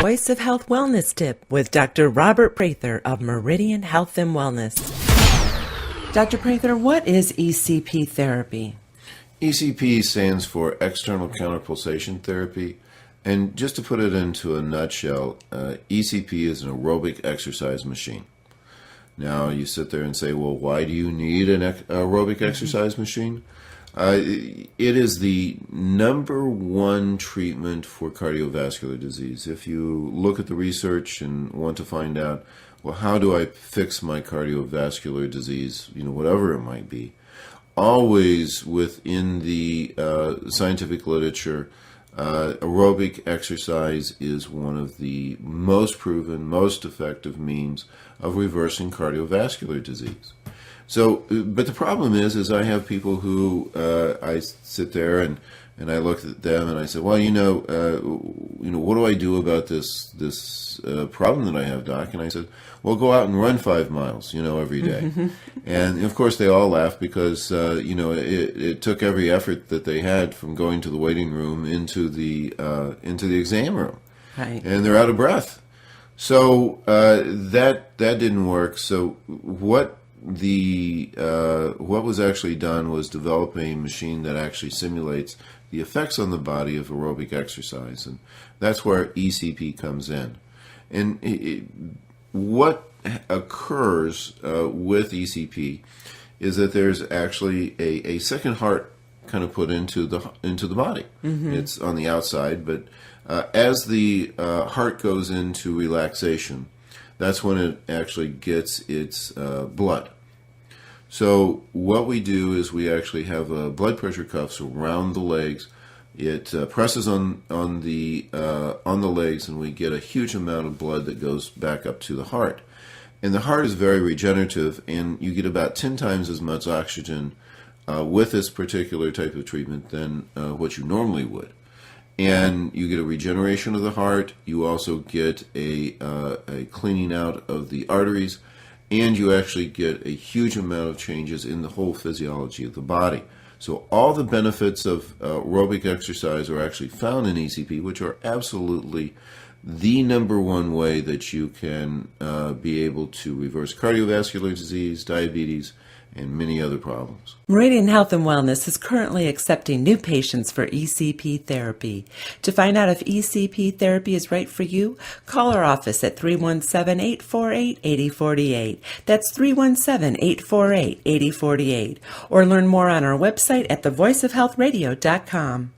Voice of Health Wellness Tip with Dr. Robert Prather of Meridian Health and Wellness. Dr. Prather, what is ECP therapy? ECP stands for External Counterpulsation Therapy. And just to put it into a nutshell, ECP is an aerobic exercise machine. Now, you sit there and say, well, why do you need an aerobic exercise machine? It is the number one treatment for cardiovascular disease. If you look at the research and want to find out, well, how do I fix my cardiovascular disease, whatever it might be, always within the scientific literature, aerobic exercise is one of the most proven, most effective means of reversing cardiovascular disease. So, but the problem is I have people who I sit there and I look at them and I say, well, what do I do about this problem that I have, Doc? And I said, well, go out and run 5 miles, every day. And of course they all laugh because it took every effort that they had from going to the waiting room into the exam room, Right. And they're out of breath. So that didn't work. So what was actually done was develop a machine that actually simulates the effects on the body of aerobic exercise, and that's where ECP comes in. And what occurs with ECP is that there's actually a second heart kind of put into the body. Mm-hmm. It's on the outside, but as the heart goes into relaxation, that's when it actually gets its blood. So what we do is we actually have blood pressure cuffs around the legs. It presses on the legs, and we get a huge amount of blood that goes back up to the heart. And the heart is very regenerative, and you get about 10 times as much oxygen with this particular type of treatment than what you normally would. And you get a regeneration of the heart. You also get a cleaning out of the arteries, and you actually get a huge amount of changes in the whole physiology of the body. So all the benefits of aerobic exercise are actually found in ECP, which are absolutely the number one way that you can be able to reverse cardiovascular disease, diabetes, and many other problems. Meridian Health and Wellness is currently accepting new patients for ECP therapy. To find out if ECP therapy is right for you, call our office at 317-848-8048. That's 317-848-8048. Or learn more on our website at thevoiceofhealthradio.com.